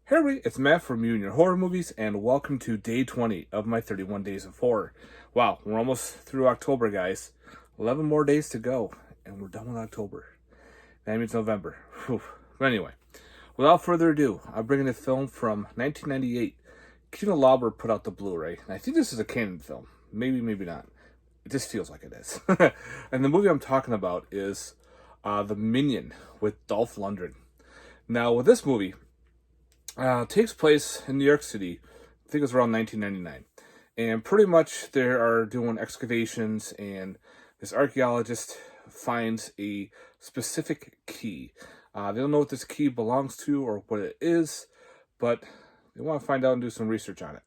Hey, it's Matt from Minion Horror Movies, and welcome to day 20 of my 31 Days of Horror. Wow, we're almost through October, guys. 11 more days to go, and we're done with October. That means November. Whew. But anyway, without further ado, I'm bringing a film from 1998. Kino Lorber put out the Blu-ray, and I think this is a canon film. Maybe, maybe not. It just feels like it is. And the movie I'm talking about is The Minion with Dolph Lundgren. Now, with this movie, takes place in New York City. I think it was around 1999. And pretty much they are doing excavations, and this archaeologist finds a specific key. They don't know what this key belongs to or what it is, but they want to find out and do some research on it.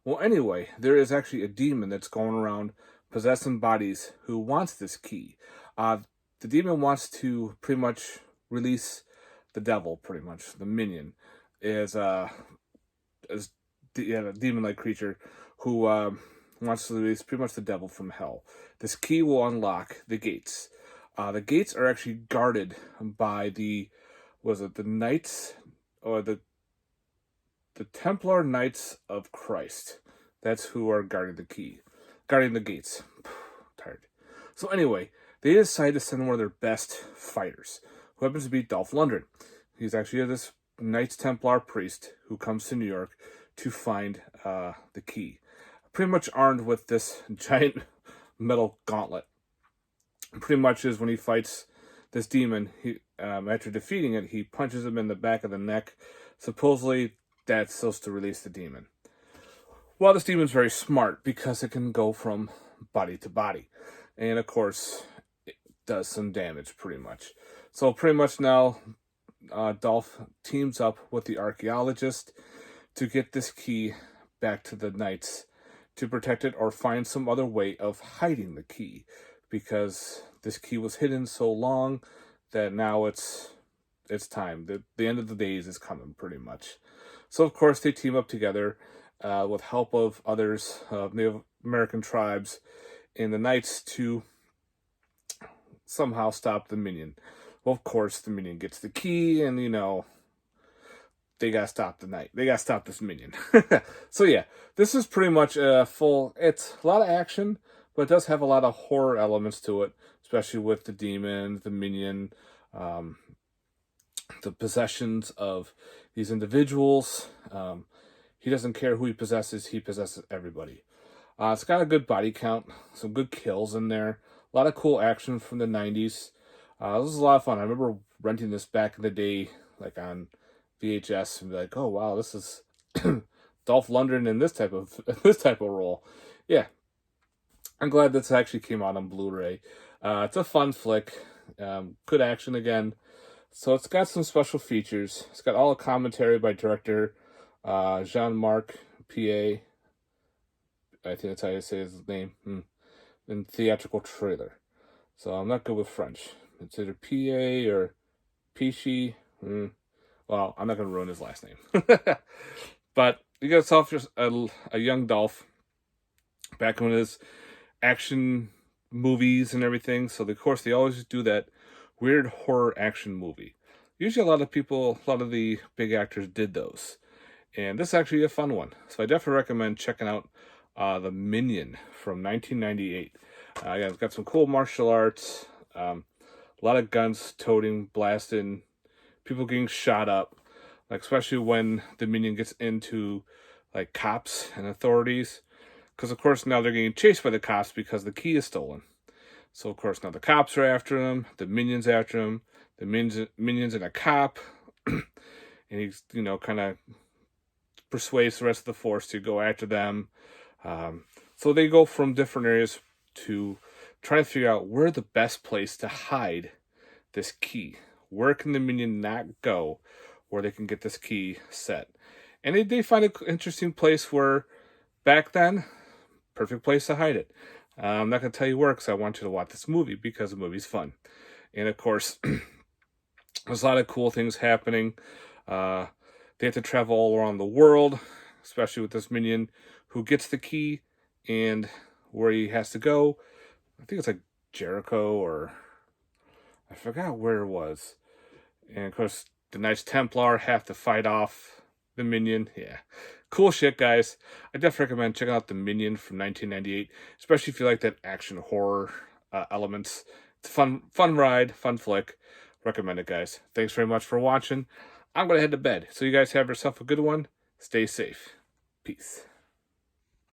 Well, anyway, there is actually a demon that's going around possessing bodies who wants this key. The demon wants to pretty much release the devil, pretty much, the minion. Is a demon-like creature who wants to release pretty much the devil from hell. This key will unlock the gates. The gates are actually guarded by the Knights, or the Templar Knights of Christ. That's who are guarding the gates. Tired. So anyway, they decide to send one of their best fighters, who happens to be Dolph Lundgren. He's actually this Knights Templar priest who comes to New York to find the key. Pretty much armed with this giant metal gauntlet. Pretty much is when he fights this demon, he after defeating it, he punches him in the back of the neck. Supposedly, that's supposed to release the demon. Well, this demon's very smart because it can go from body to body. And of course, it does some damage pretty much. So pretty much now, Dolph teams up with the archaeologist to get this key back to the Knights to protect it or find some other way of hiding the key, because this key was hidden so long that now it's time. The end of the days is coming, pretty much. So, of course, they team up together with help of others, Native American tribes, and the Knights to somehow stop the Minion. Well, of course, the Minion gets the key, and, they gotta stop the Knight. They gotta stop this Minion. So, yeah, this is pretty much it's a lot of action, but it does have a lot of horror elements to it, especially with the demon, the Minion, the possessions of these individuals. He doesn't care who he possesses everybody. It's got a good body count, some good kills in there, a lot of cool action from the 90s. This was a lot of fun. I remember renting this back in the day, like on VHS, and be like, "Oh wow, this is Dolph Lundgren in this type of role." Yeah, I'm glad this actually came out on Blu-ray. It's a fun flick, good action again. So it's got some special features. It's got all the commentary by director Jean-Marc Pierre. I think that's how you say his name. And theatrical trailer. So I'm not good with French. It's either P.A. or Pichi. Well, I'm not going to ruin his last name. But you got yourself just a young Dolph back in his action movies and everything. So, of course, they always do that weird horror action movie. Usually a lot of the big actors did those. And this is actually a fun one. So I definitely recommend checking out The Minion from 1998. Yeah, it's got some cool martial arts. A lot of guns toting, blasting, people getting shot up, like especially when the Minion gets into like cops and authorities, because of course now they're getting chased by the cops because the key is stolen. So of course now the cops are after him, the Minion's after him, the Minion's in a cop, and he's kind of persuades the rest of the force to go after them. So they go from different areas to try to figure out where the best place to hide this key. Where can the Minion not go where they can get this key set? And they find an interesting place where, back then, perfect place to hide it. I'm not going to tell you where because I want you to watch this movie because the movie's fun. And of course, there's a lot of cool things happening. They have to travel all around the world, especially with this Minion who gets the key and where he has to go. I think it's like Jericho, or I forgot where it was. And of course, the Knights Templar have to fight off The Minion, yeah. Cool shit, guys. I definitely recommend checking out The Minion from 1998, especially if you like that action horror elements. It's a fun ride, fun flick. Recommend it, guys. Thanks very much for watching. I'm going to head to bed. So you guys have yourself a good one. Stay safe. Peace.